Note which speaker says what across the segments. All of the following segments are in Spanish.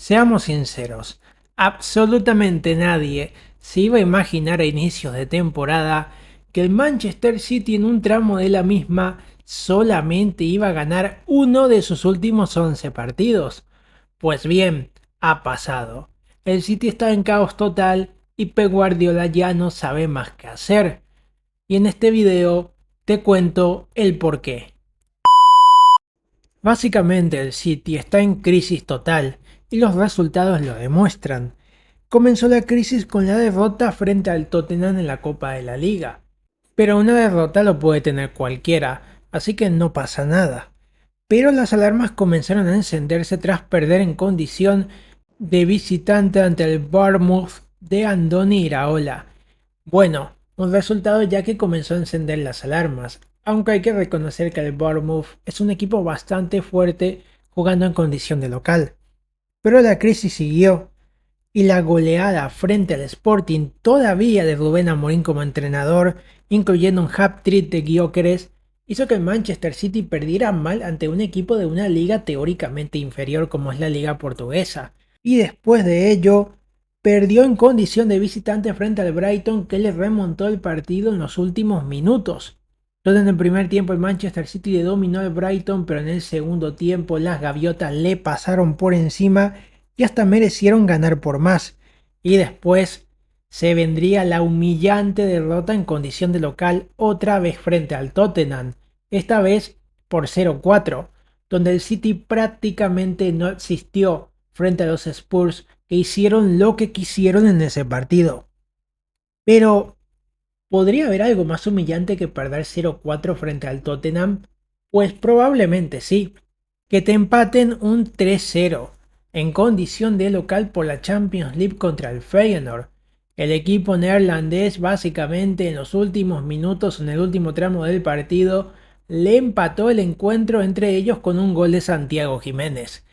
Speaker 1: Seamos sinceros, absolutamente nadie se iba a imaginar a inicios de temporada que el Manchester City en un tramo de la misma solamente iba a ganar uno de sus últimos 11 partidos. Pues bien, ha pasado. El City está en caos total y Pep Guardiola ya no sabe más qué hacer. Y en este video te cuento el porqué. Básicamente el City está en crisis total y los resultados lo demuestran. Comenzó la crisis con la derrota frente al Tottenham en la Copa de la Liga. Pero una derrota lo puede tener cualquiera, así que no pasa nada. Pero las alarmas comenzaron a encenderse tras perder en condición de visitante ante el Bournemouth de Andoni Iraola. Bueno, un resultado ya que comenzó a encender las alarmas, aunque hay que reconocer que el Bournemouth es un equipo bastante fuerte jugando en condición de local. Pero la crisis siguió y la goleada frente al Sporting todavía de Rubén Amorín como entrenador, incluyendo un hat-trick de Gyökeres, hizo que el Manchester City perdiera mal ante un equipo de una liga teóricamente inferior como es la liga portuguesa. Y después de ello, perdió en condición de visitante frente al Brighton, que le remontó el partido en los últimos minutos. Donde en el primer tiempo el Manchester City le dominó al Brighton, pero en el segundo tiempo las gaviotas le pasaron por encima y hasta merecieron ganar por más. Y después se vendría la humillante derrota en condición de local otra vez frente al Tottenham, esta vez por 0-4, donde el City prácticamente no existió frente a los Spurs, que hicieron lo que quisieron en ese partido. Pero, ¿podría haber algo más humillante que perder 0-4 frente al Tottenham? Pues probablemente sí. Que te empaten un 3-0 en condición de local por la Champions League contra el Feyenoord. El equipo neerlandés básicamente en los últimos minutos, en el último tramo del partido, le empató el encuentro entre ellos con un gol de Santiago Jiménez.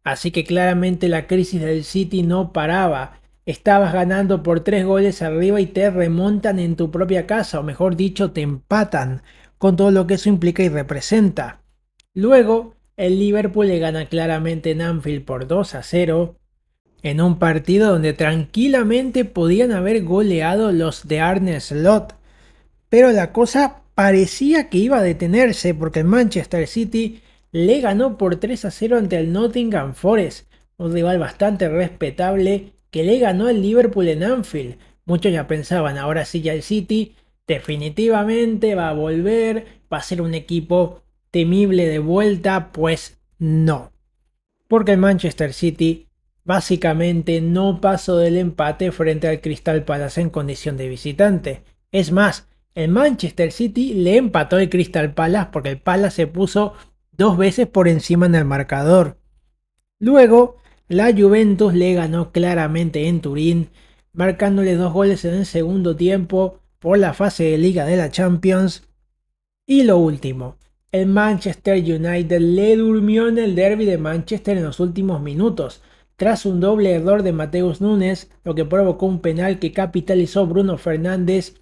Speaker 1: Así que claramente la crisis del City no paraba. Estabas ganando por 3 goles arriba y te remontan en tu propia casa, o mejor dicho, te empatan, con todo lo que eso implica y representa. Luego, el Liverpool le gana claramente en Anfield por 2-0, en un partido donde tranquilamente podían haber goleado los de Arne Slot. Pero la cosa parecía que iba a detenerse porque el Manchester City le ganó por 3-0 ante el Nottingham Forest, un rival bastante respetable que le ganó al Liverpool en Anfield. Muchos ya pensaban, ahora sí ya el City definitivamente va a volver, va a ser un equipo temible de vuelta, pues no. Porque el Manchester City básicamente no pasó del empate frente al Crystal Palace en condición de visitante. Es más, el Manchester City le empató al Crystal Palace porque el Palace se puso 2 veces por encima en el marcador. Luego, la Juventus le ganó claramente en Turín, marcándole 2 goles en el segundo tiempo por la fase de Liga de la Champions. Y lo último, el Manchester United le durmió en el derby de Manchester en los últimos minutos, tras un doble error de Mateus Nunes, lo que provocó un penal que capitalizó Bruno Fernández,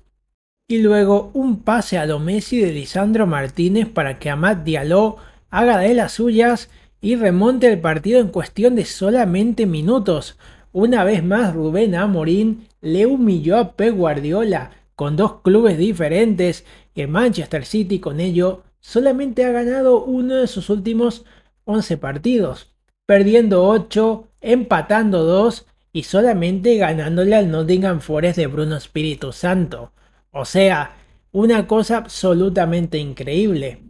Speaker 1: y luego un pase a lo Messi de Lisandro Martínez para que Amad Diallo haga de las suyas y remonte el partido en cuestión de solamente minutos. Una vez más Rubén Amorín le humilló a Pep Guardiola con 2 clubes diferentes y el Manchester City con ello solamente ha ganado uno de sus últimos 11 partidos, perdiendo 8, empatando 2 y solamente ganándole al Nottingham Forest de Bruno Espíritu Santo. O sea, una cosa absolutamente increíble.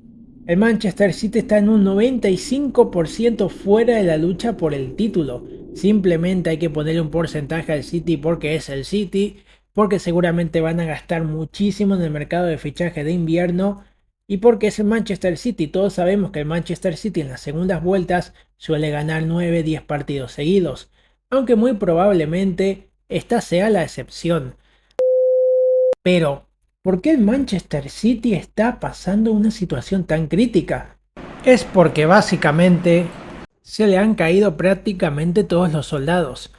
Speaker 1: El Manchester City está en un 95% fuera de la lucha por el título. Simplemente hay que ponerle un porcentaje al City porque es el City, porque seguramente van a gastar muchísimo en el mercado de fichaje de invierno y porque es el Manchester City. Todos sabemos que el Manchester City en las segundas vueltas suele ganar 9-10 partidos seguidos, aunque muy probablemente esta sea la excepción. Pero, ¿por qué el Manchester City está pasando una situación tan crítica? Es porque básicamente se le han caído prácticamente todos los soldados.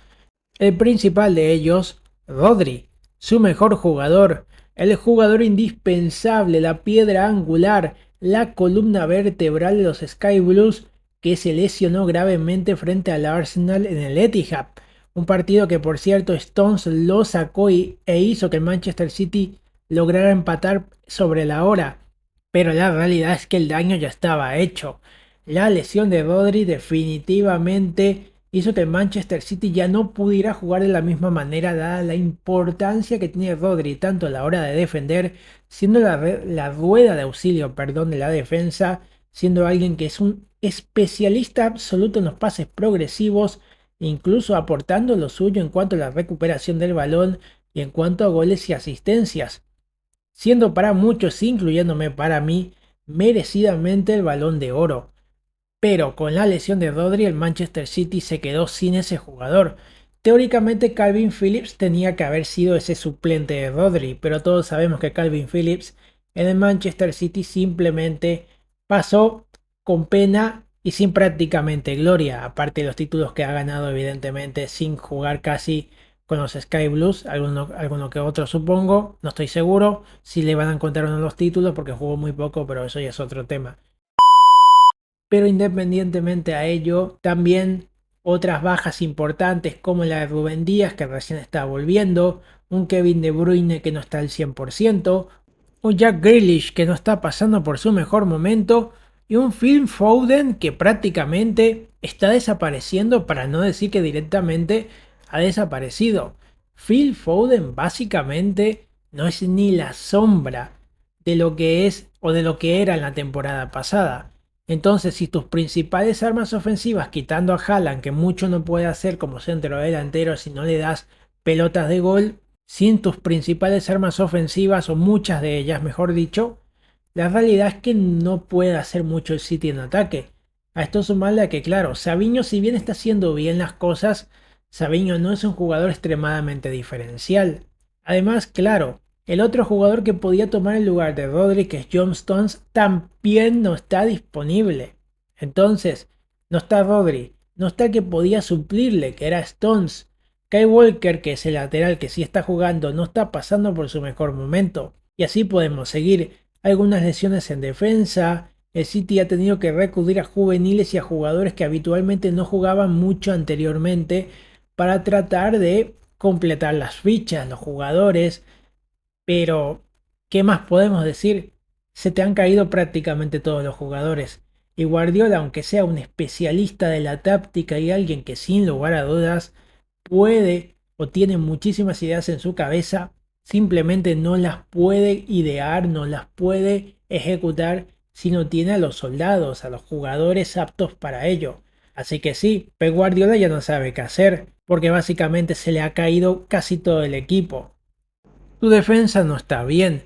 Speaker 1: El principal de ellos, Rodri, su mejor jugador, el jugador indispensable, la piedra angular, la columna vertebral de los Sky Blues, que se lesionó gravemente frente al Arsenal en el Etihad. Un partido que, por cierto, Stones lo sacó e hizo que el Manchester City lograra empatar sobre la hora. Pero la realidad es que el daño ya estaba hecho. La lesión de Rodri definitivamente hizo que el Manchester City ya no pudiera jugar de la misma manera, dada la importancia que tiene Rodri tanto a la hora de defender, siendo la rueda de auxilio, perdón, de la defensa, siendo alguien que es un especialista absoluto en los pases progresivos, incluso aportando lo suyo en cuanto a la recuperación del balón y en cuanto a goles y asistencias, siendo para muchos, incluyéndome para mí, merecidamente el Balón de Oro. Pero con la lesión de Rodri, el Manchester City se quedó sin ese jugador. Teóricamente Calvin Phillips tenía que haber sido ese suplente de Rodri, pero todos sabemos que Calvin Phillips en el Manchester City simplemente pasó con pena y sin prácticamente gloria, aparte de los títulos que ha ganado evidentemente sin jugar casi con los Sky Blues, alguno que otro supongo, no estoy seguro si le van a encontrar uno de los títulos porque jugó muy poco, pero eso ya es otro tema. Pero independientemente a ello, también otras bajas importantes como la de Rubén Díaz, que recién está volviendo, un Kevin De Bruyne que no está al 100%, un Jack Grealish que no está pasando por su mejor momento, y un Phil Foden que prácticamente está desapareciendo, para no decir que directamente ha desaparecido. Phil Foden básicamente no es ni la sombra de lo que es o de lo que era en la temporada pasada. Entonces, si tus principales armas ofensivas, quitando a Haaland, que mucho no puede hacer como centro delantero si no le das pelotas de gol, sin tus principales armas ofensivas, o muchas de ellas, mejor dicho, la realidad es que no puede hacer mucho el City en ataque. A esto sumarle a que, claro, Savinho, si bien está haciendo bien las cosas, Savinho no es un jugador extremadamente diferencial. Además, claro, el otro jugador que podía tomar el lugar de Rodri, que es John Stones, también no está disponible. Entonces, no está Rodri, no está el que podía suplirle, que era Stones. Kyle Walker, que es el lateral que sí está jugando, no está pasando por su mejor momento. Y así podemos seguir. Algunas lesiones en defensa. El City ha tenido que recurrir a juveniles y a jugadores que habitualmente no jugaban mucho anteriormente para tratar de completar las fichas, los jugadores. Pero, ¿qué más podemos decir? Se te han caído prácticamente todos los jugadores. Y Guardiola, aunque sea un especialista de la táctica y alguien que sin lugar a dudas puede o tiene muchísimas ideas en su cabeza, simplemente no las puede idear, no las puede ejecutar si no tiene a los soldados, a los jugadores aptos para ello. Así que sí, Pep Guardiola ya no sabe qué hacer, porque básicamente se le ha caído casi todo el equipo. Tu defensa no está bien.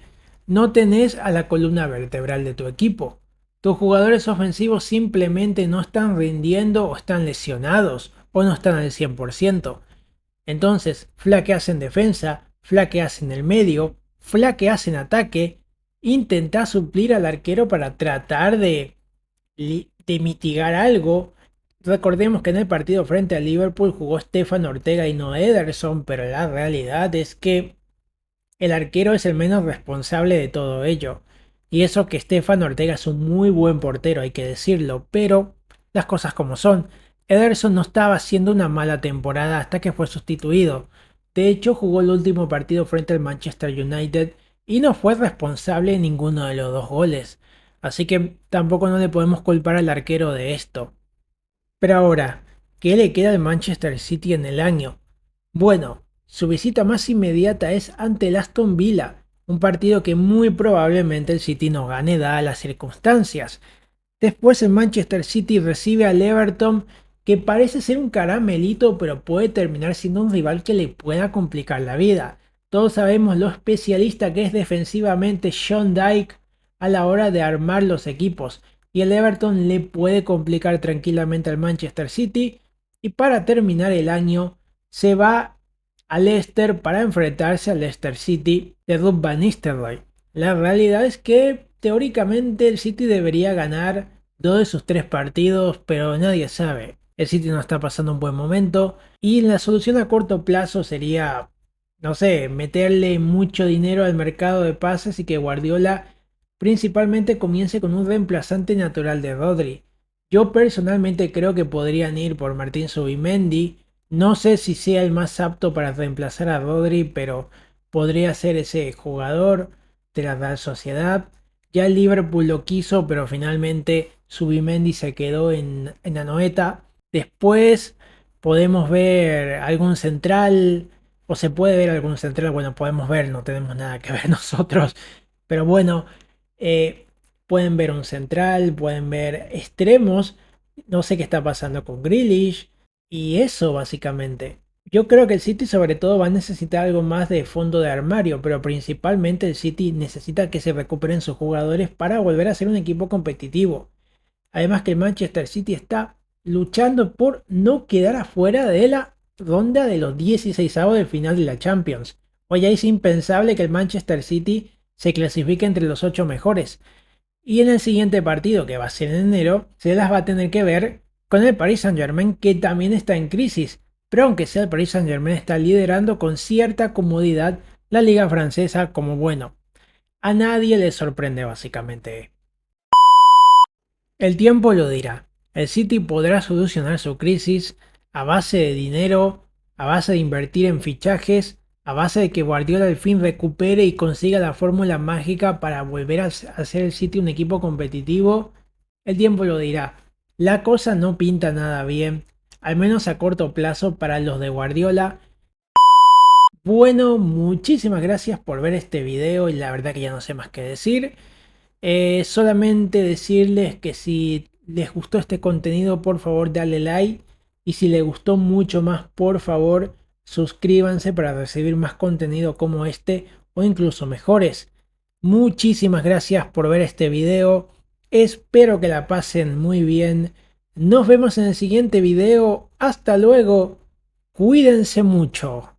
Speaker 1: No tenés a la columna vertebral de tu equipo. Tus jugadores ofensivos simplemente no están rindiendo o están lesionados o no están al 100%. Entonces, flaqueas en defensa, flaqueas en el medio, flaqueas en ataque. Intentás suplir al arquero para tratar de mitigar algo. Recordemos que en el partido frente al Liverpool jugó Stefan Ortega y no Ederson, pero la realidad es que el arquero es el menos responsable de todo ello. Y eso que Stefan Ortega es un muy buen portero, hay que decirlo, pero las cosas como son. Ederson no estaba haciendo una mala temporada hasta que fue sustituido. De hecho, jugó el último partido frente al Manchester United y no fue responsable de ninguno de los dos goles. Así que tampoco no le podemos culpar al arquero de esto. Pero ahora, ¿qué le queda al Manchester City en el año? Bueno, su visita más inmediata es ante el Aston Villa, un partido que muy probablemente el City no gane dadas las circunstancias. Después el Manchester City recibe al Everton, que parece ser un caramelito, pero puede terminar siendo un rival que le pueda complicar la vida. Todos sabemos lo especialista que es defensivamente Sean Dyche a la hora de armar los equipos, y el Everton le puede complicar tranquilamente al Manchester City. Y para terminar el año se va a Leicester para enfrentarse al Leicester City de Ruud van Nistelrooy. La realidad es que teóricamente el City debería ganar 2 de sus 3 partidos, pero nadie sabe. El City no está pasando un buen momento y la solución a corto plazo sería, no sé, meterle mucho dinero al mercado de pases y que Guardiola principalmente comience con un reemplazante natural de Rodri. Yo personalmente creo que podrían ir por Martín Zubimendi. No sé si sea el más apto para reemplazar a Rodri, pero podría ser ese jugador de la Real Sociedad. Ya el Liverpool lo quiso, pero finalmente Zubimendi se quedó en Anoeta. Después podemos ver algún central, o se puede ver algún central. Bueno, podemos ver, no tenemos nada que ver nosotros. Pero bueno, eh, pueden ver un central, pueden ver extremos. No sé qué está pasando con Grealish. Y eso básicamente. Yo creo que el City sobre todo va a necesitar algo más de fondo de armario, pero principalmente el City necesita que se recuperen sus jugadores para volver a ser un equipo competitivo. Además que el Manchester City está luchando por no quedar afuera de la ronda de los 16avos de final de la Champions. Hoy ya es impensable que el Manchester City se clasifique entre los 8 mejores. Y en el siguiente partido, que va a ser en enero, se las va a tener que ver con el Paris Saint-Germain, que también está en crisis. Pero aunque sea el Paris Saint-Germain, está liderando con cierta comodidad la liga francesa, como bueno, a nadie le sorprende básicamente. El tiempo lo dirá. El City podrá solucionar su crisis a base de dinero, a base de invertir en fichajes, a base de que Guardiola al fin recupere y consiga la fórmula mágica para volver a hacer el City un equipo competitivo. El tiempo lo dirá. La cosa no pinta nada bien, al menos a corto plazo para los de Guardiola. Bueno, muchísimas gracias por ver este video y la verdad que ya no sé más qué decir. Solamente decirles que si les gustó este contenido, por favor dale like. Y si les gustó mucho más, por favor suscríbanse para recibir más contenido como este o incluso mejores. Muchísimas gracias por ver este video. Espero que la pasen muy bien. Nos vemos en el siguiente video. Hasta luego. Cuídense mucho.